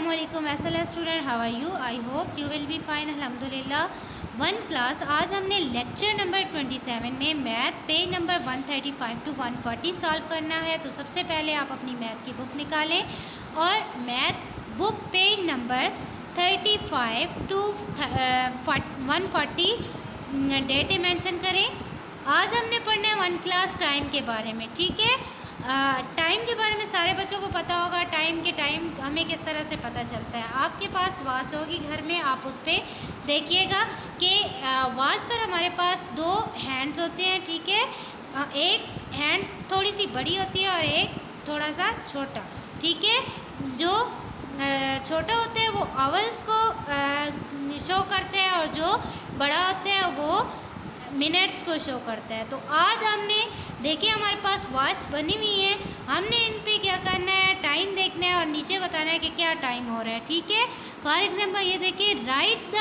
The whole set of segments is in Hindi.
अस्सलामुअलैकुम student, how are you? I hope you will be fine अल्हम्दुलिल्लाह। वन क्लास, आज हमने लेक्चर नंबर 27 में math page number 135 to 140 solve करना है। तो सबसे पहले आप अपनी मैथ की बुक निकालें और math book page number 35 to 140 date mention करें। आज हमने पढ़ना है वन क्लास टाइम के बारे में, ठीक है। टाइम के बारे में सारे बच्चों को पता होगा। टाइम हमें किस तरह से पता चलता है। आपके पास वॉच होगी घर में, आप उस पर देखिएगा कि वॉच पर हमारे पास दो हैंड्स होते हैं, ठीक है। एक हैंड थोड़ी सी बड़ी होती है और एक थोड़ा सा छोटा, ठीक है। जो छोटा होता है वो आवर्स को शो करते हैं और जो बड़ा होता है वो मिनट्स को शो करता है। तो आज हमने देखिए हमारे पास वॉच बनी हुई है, हमने इन पे क्या करना है, टाइम देखना है और नीचे बताना है कि क्या टाइम हो रहा है, ठीक है। फॉर एग्जांपल ये देखिए, right the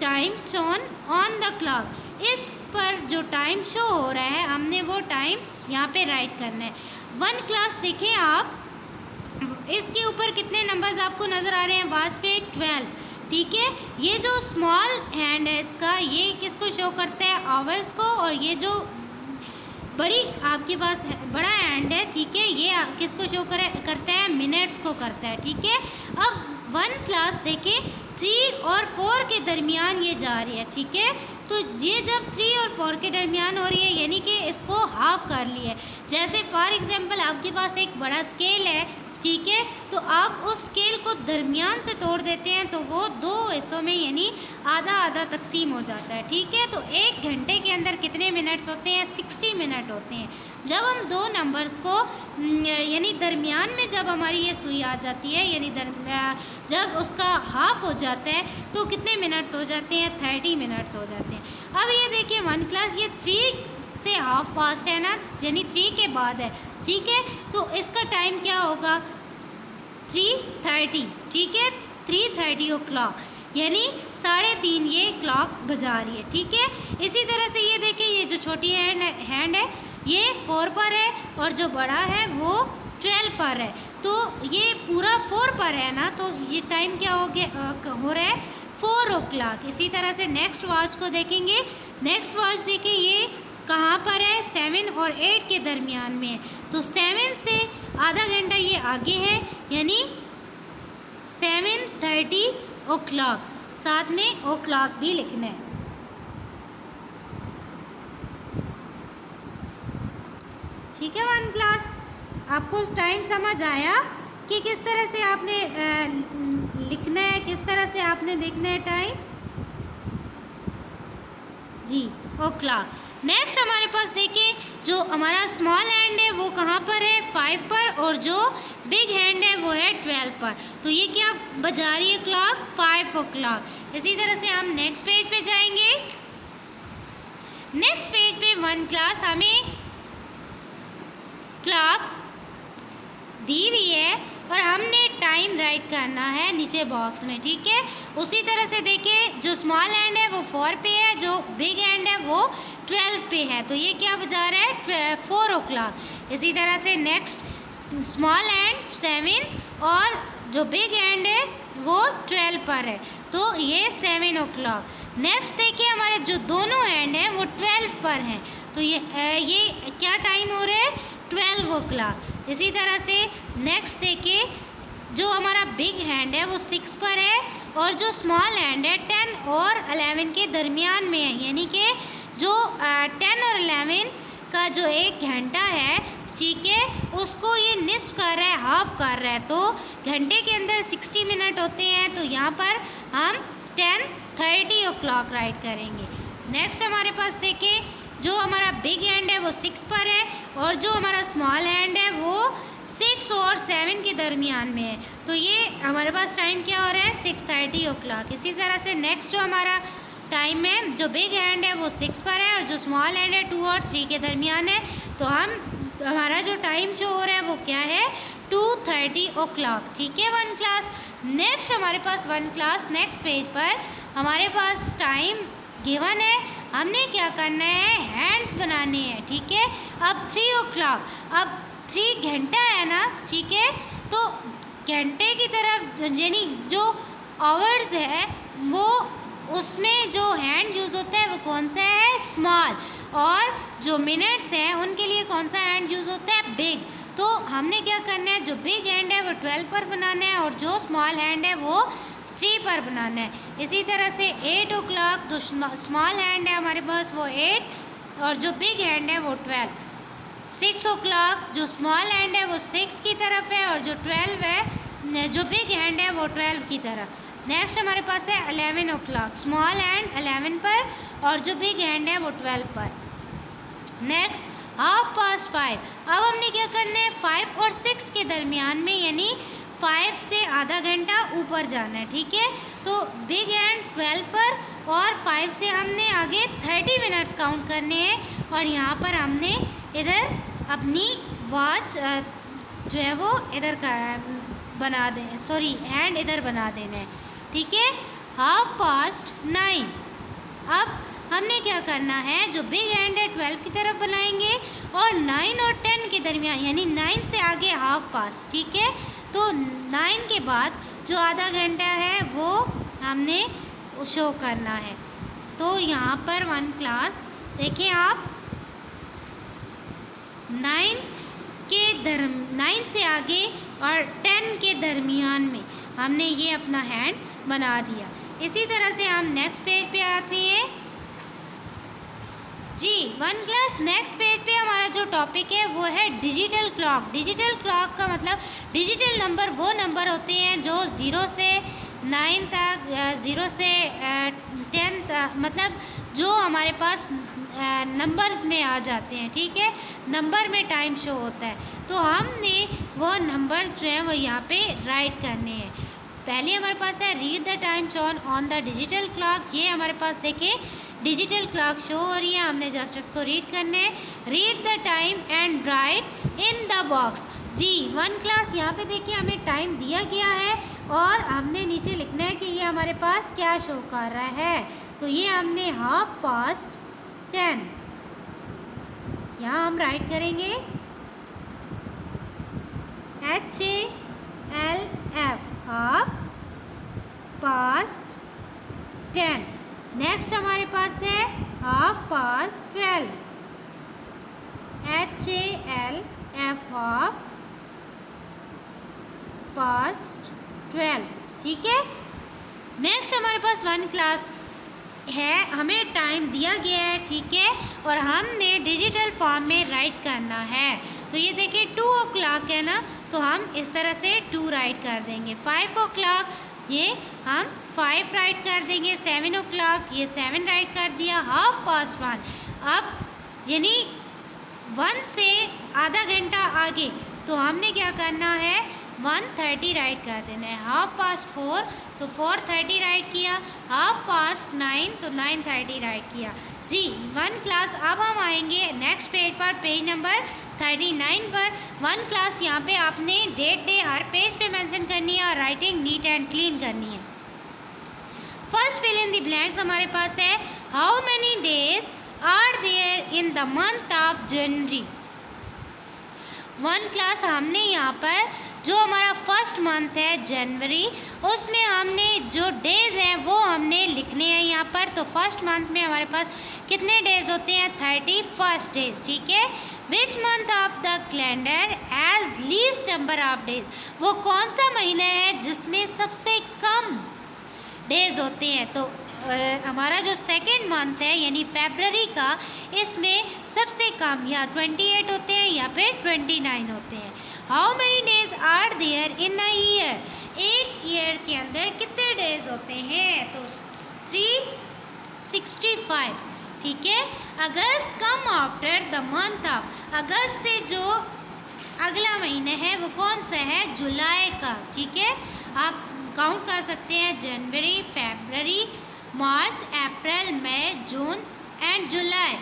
time shown on the clock. इस पर जो टाइम शो हो रहा है हमने वो टाइम यहाँ पे राइट करना है। वन क्लास देखें आप, इसके ऊपर कितने नंबर्स आपको नज़र आ रहे हैं वॉच पे? 12, ठीक है। ये जो स्मॉल हैंड है इसका, ये किसको शो करता है? आवर्स को। और ये जो बड़ी आपके पास बड़ा हैंड है, ठीक है, ये किसको शो करता है? मिनट्स को करता है, ठीक है। अब वन क्लास देखें, 3 और 4 के दरमियान ये जा रही है, ठीक है। तो ये जब 3 और 4 के दरमियान हो रही है यानी कि इसको हाफ कर लिया है। जैसे फॉर एग्जांपल आपके पास एक बड़ा स्केल है, ठीक है, तो आप उस स्केल को दरमियान से तोड़ देते हैं तो वो दो हिस्सों में यानी आधा आधा तकसीम हो जाता है, ठीक है। तो एक घंटे के अंदर कितने मिनट्स होते हैं? 60 मिनट होते हैं। जब हम दो नंबर्स को यानी दरमियान में जब हमारी ये सुई आ जाती है यानी जब उसका हाफ हो जाता है तो कितने मिनट्स हो जाते हैं? 30 मिनट्स हो जाते हैं। अब ये देखिए वन क्लास, ये 3 से हाफ पास्ट है ना, यानी 3 के बाद है, ठीक है। तो इसका टाइम क्या होगा? 3:30, ठीक है। 3:30 ओ क्लॉक यानी 3:30 ये क्लॉक बजा रही है, ठीक है। इसी तरह से ये देखिए, ये जो छोटी हैंड है ये 4 पर है और जो बड़ा है वो 12 पर है। तो ये पूरा 4 पर है ना, तो ये टाइम क्या हो रहा है? 4 ओ क्लॉक। इसी तरह से नेक्स्ट वॉच को देखेंगे। नेक्स्ट वॉच देखिए, ये कहाँ पर है? 7 और 8 के दरमियान में है। तो 7 से आधा घंटा ये आगे है यानी 7:30 ओ क्लॉक, साथ में ओ क्लॉक भी लिखना है, ठीक है। वन क्लास, आपको टाइम समझ आया कि किस तरह से आपने लिखना है, किस तरह से आपने देखना है टाइम? जी, ओ क्लॉक। नेक्स्ट हमारे पास देखिए, जो हमारा स्मॉल हैंड है वो कहाँ पर है? 5 पर, और जो बिग हैंड है वो है 12 पर। तो ये क्या बजा रही है क्लॉक? 5 ओ क्लॉक। इसी तरह से हम नेक्स्ट पेज पे जाएंगे। नेक्स्ट पेज पे वन क्लास हमें क्लॉक दी हुई है और हमने टाइम राइट करना है नीचे बॉक्स में, ठीक है। उसी तरह से देखिए, जो स्मॉल हैंड है वो 4 पे है, जो बिग हैंड है वो 12 पे है। तो ये क्या बजा रहा है? 4 ओ क्लॉक। इसी तरह से नेक्स्ट स्मॉल हैंड 7 और जो बिग हैंड है वो 12 पर है, तो ये 7 ओ क्लॉक। नेक्स्ट देखिए, हमारे जो दोनों हैंड हैं वो 12 पर हैं, तो ये क्या टाइम हो रहा है? 12 ओ क्लॉक। इसी तरह से नेक्स्ट देखिए, जो हमारा बिग हैंड है वो 6 पर है और जो स्मॉल हैंड है 10 और 11 के दरमियान में है, यानी कि जो 10 और 11 का जो एक घंटा है, ठीक है, उसको ये निस्फ कर रहा है, हाफ कर रहा है। तो घंटे के अंदर 60 मिनट होते हैं, तो यहाँ पर हम 10:30 ओ क्लॉक राइट करेंगे। नेक्स्ट हमारे पास देखिए, जो हमारा बिग हैंड है वो 6 पर है और जो हमारा स्मॉल हैंड है वो 6 और 7 के दरमियान में है। तो ये हमारे पास टाइम क्या हो रहा है? 6:30 ओ क्लॉक। इसी तरह से नेक्स्ट जो हमारा टाइम है, जो बिग हैंड है वो 6 पर है और जो स्मॉल हैंड है 2 और 3 के दरमियान है। तो हमारा जो टाइम शो हो रहा है वो क्या है? 2:30 ओ क्लॉक, ठीक है वन क्लास। नेक्स्ट हमारे पास वन क्लास, नेक्स्ट पेज पर हमारे पास टाइम गिवन है, हमने क्या करना है? हैंड्स बनाने हैं, ठीक है। अब 3 ओ क्लॉक, अब 3 घंटा है ना, ठीक है। तो घंटे की तरफ यानी जो आवर्स है वो उसमें जो हैंड यूज़ होता है वो कौन सा है, स्मॉल। और जो मिनट्स हैं उनके लिए कौन सा हैंड यूज़ होता है, बिग। तो हमने क्या करना है, जो बिग हैंड है वो 12 पर बनाना है और जो स्मॉल हैंड है वो 3 पर बनाना है। इसी तरह से 8 o'clock जो स्मॉल हैंड है हमारे पास वो 8 और जो बिग हैंड है वो 12। 6 o'clock जो स्मॉल हैंड है वो 6 की तरफ है और जो 12 है जो बिग हैंड है वो 12 की तरफ। नेक्स्ट हमारे पास है 11 o'clock, स्मॉल हैंड 11 पर और जो बिग हैंड है वो 12 पर। नेक्स्ट 5:30। अब हमने क्या करना है, 5 और 6 के दरमियान में यानी 5 से आधा घंटा ऊपर जाना है, ठीक है। तो बिग हैंड 12 पर और 5 से हमने आगे 30 मिनट्स काउंट करने हैं और यहाँ पर हमने इधर अपनी वॉच जो है वो इधर का बना दें, सॉरी हैंड इधर बना देना है, ठीक है। 9:30। अब हमने क्या करना है, जो बिग हैंड है 12 की तरफ बनाएंगे और 9 और 10 के दरमियान यानी 9 से आगे 9:30, ठीक है। तो 9 के बाद जो आधा घंटा है वो हमने शो करना है। तो यहाँ पर 1 क्लास देखें आप, 9 से आगे और 10 के दरमियान में हमने ये अपना हैंड बना दिया। इसी तरह से हम नेक्स्ट पेज पे आते हैं जी। 1 क्लास नेक्स्ट पेज पे हमारा जो टॉपिक है वो है डिजिटल क्लॉक। डिजिटल क्लॉक का मतलब डिजिटल नंबर वो नंबर होते हैं जो 0 से 9 तक, 0 से 10 तक, मतलब जो हमारे पास नंबर्स में आ जाते हैं, ठीक है। नंबर में टाइम शो होता है तो हमने वो नंबर जो है वो यहाँ पे राइट करने हैं। पहले हमारे पास है read the time shown on the digital clock. ये हमारे पास देखिए डिजिटल क्लॉक शो हो रही है, हमने जस्ट इसको रीड करना है। Read the time and write in the box. जी 1 क्लास यहाँ पे देखिए हमें टाइम दिया गया है और हमने नीचे लिखना है कि ये हमारे पास क्या शो कर रहा है। तो ये हमने 10:30 यहाँ हम राइट करेंगे HALF 10:30। नेक्स्ट हमारे पास है 12:30 HALF 12:30, ठीक है। नेक्स्ट हमारे पास 1 क्लास है, हमें टाइम दिया गया है, ठीक है, और हमने डिजिटल फॉर्म में राइट करना है। तो ये देखिए 2 o'clock है ना, तो हम इस तरह से 2 राइट कर देंगे। 5 o'clock ये हम 5 राइट कर देंगे। 7 o'clock ये 7 राइट कर दिया। 1:30। अब यानी 1 से आधा घंटा आगे तो हमने क्या करना है, 1:30 राइट कर देना है। 4:30 तो 4:30 राइट किया। 9:30 तो 9:30 राइट किया। जी 1 क्लास अब हम आएंगे नेक्स्ट पेज पर, पेज नंबर 39 पर। 1 क्लास यहाँ पे आपने डेट डे हर पेज पे मेंशन करनी है और राइटिंग नीट एंड क्लीन करनी है। First fill in the blanks हमारे पास है how many days are there in the month of January. 1 class हमने यहाँ पर जो हमारा फर्स्ट मंथ है जनवरी, उसमें हमने जो डेज़ हैं वो हमने लिखने हैं यहाँ पर। तो फर्स्ट मंथ में हमारे पास कितने डेज़ होते हैं, 31 डेज़, ठीक है। Which month of the calendar has least number of days, वो कौन सा महीना है जिसमें सबसे कम डेज़ होते हैं। तो हमारा जो सेकेंड मंथ है यानी फरवरी का, इसमें सबसे कम या 28 होते हैं या फिर 29 होते हैं। How many days are there in a year, एक ईयर के अंदर कितने डेज होते हैं, तो 365, ठीक है। August come after the month of, अगस्त से जो अगला महीना है वो कौन सा है, जुलाई का, ठीक है। आप काउंट कर सकते हैं जनवरी, फरवरी, मार्च, अप्रैल, मई, जून एंड जुलाई।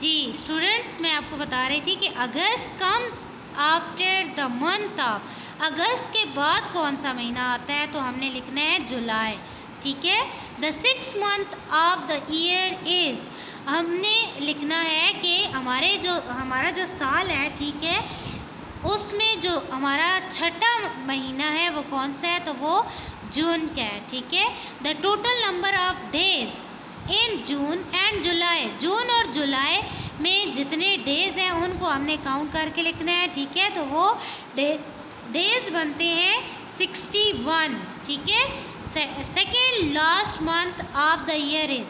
जी स्टूडेंट्स, मैं आपको बता रही थी कि August comes after the month of, अगस्त के बाद कौन सा महीना आता है, तो हमने लिखना है जुलाई, ठीक है। The 6th month of the year is, हमने लिखना है कि हमारा जो साल है, ठीक है, उसमें जो हमारा छठा महीना है वो कौन सा है, तो वो जून का है, ठीक है। The total number of days in June and July, जून और जुलाई में जितने डेज हैं उनको हमने काउंट करके लिखना है, ठीक है। तो वो डेज बनते हैं 61, ठीक है। Second last month of the year is,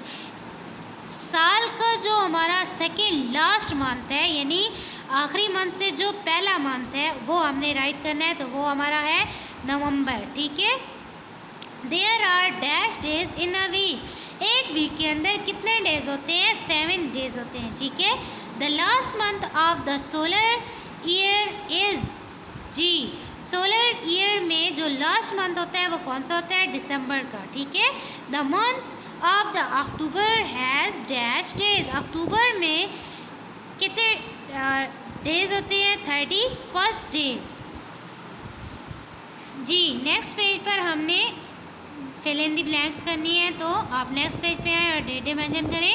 साल का जो हमारा सेकेंड लास्ट मंथ है, यानी आखिरी मंथ से जो पहला मंथ है वो हमने राइट करना है, तो वो हमारा है नवंबर, ठीक है। There are dash days in a week, एक वीक के अंदर कितने डेज होते हैं, 7 डेज होते हैं, ठीक है। The last month of the solar year is, जी सोलर ईयर में जो लास्ट मंथ होता है वो कौन सा होता है, दिसंबर का, ठीक है। The month of the October has dash days, अक्टूबर में कितने डेज होते हैं, 31 डेज। जी नेक्स्ट पेज पर हमने फिल इन दी ब्लैंक्स करनी है, तो आप नेक्स्ट पेज पे आएँ और डेट मेंशन करें।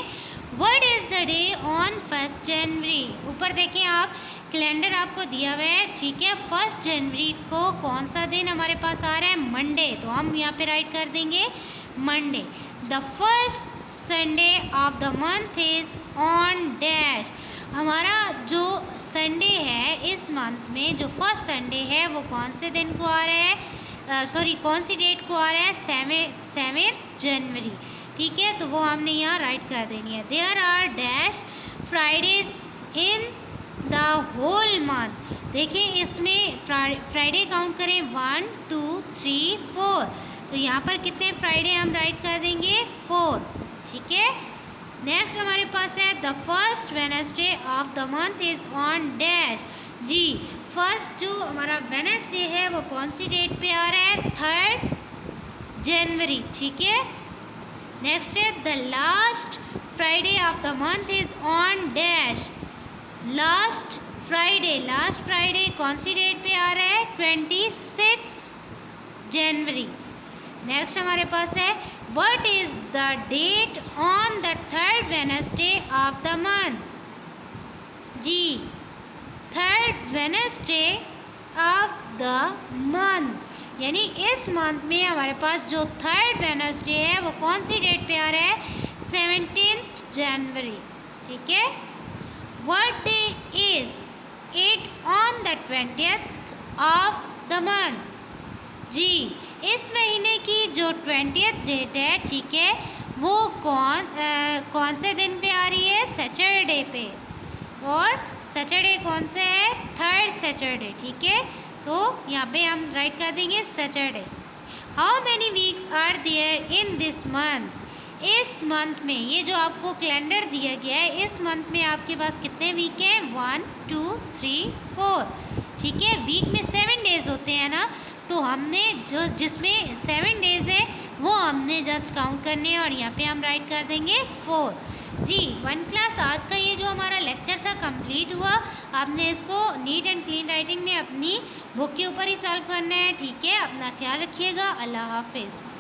What is the day on 1 जनवरी, ऊपर देखें आप कैलेंडर आपको दिया हुआ है, ठीक है। 1 जनवरी को कौन सा दिन हमारे पास आ रहा है, मंडे, तो हम यहाँ पे राइट कर देंगे Monday. The first Sunday off the month is on dash, हमारा जो संडे है इस मंथ में जो फर्स्ट संडे है वो कौन से दिन को आ रहा है, सॉरी कौन सी डेट को आ रहा है, 7 जनवरी, ठीक है। तो वो हमने यहाँ राइट कर देनी है। There are dash Fridays in the whole month, देखिए इसमें फ्राइडे काउंट करें 1 2 3 4, तो यहाँ पर कितने फ्राइडे हम राइट कर देंगे, 4, ठीक है। नेक्स्ट हमारे पास है the first Wednesday of the month is on dash, जी फर्स्ट जो हमारा वेडनेसडे है वो कौन सी डेट पे आ रहा है, 3 जनवरी, ठीक है। नेक्स्ट है the last Friday of the month is on dash, last Friday कौन सी डेट पे आ रहा है, 26 जनवरी। नेक्स्ट हमारे पास है what is the date on the 3rd Wednesday of the month, जी 3rd Wednesday of the month, यानी इस मंथ में हमारे पास जो 3rd वेडनेसडे है वो कौन सी डेट पे आ रहा है, 17 जनवरी, ठीक है। What day is it on the 20th of the month, जी इस महीने की जो 20th डेट है, ठीक है, वो कौन से दिन पे आ रही है, सैटरडे पे, और सैटरडे कौन से है, 3rd सैटरडे, ठीक है। तो यहाँ पे हम राइट कर देंगे Saturday. How many weeks are there in this month, इस मंथ में ये जो आपको कैलेंडर दिया गया है इस मंथ में आपके पास कितने वीक हैं, 1 2 3 4, ठीक है। वीक में 7 डेज होते हैं ना, तो हमने जो जिसमें 7 डेज है वो हमने जस्ट काउंट करने हैं और यहाँ पे हम राइट कर देंगे 4। जी 1 क्लास आज का ये जो हमारा लेक्चर था कंप्लीट हुआ। आपने इसको नीट एंड क्लीन राइटिंग में अपनी बुक के ऊपर ही सॉल्व करना है, ठीक है। अपना ख्याल रखिएगा, अल्लाह हाफिज़।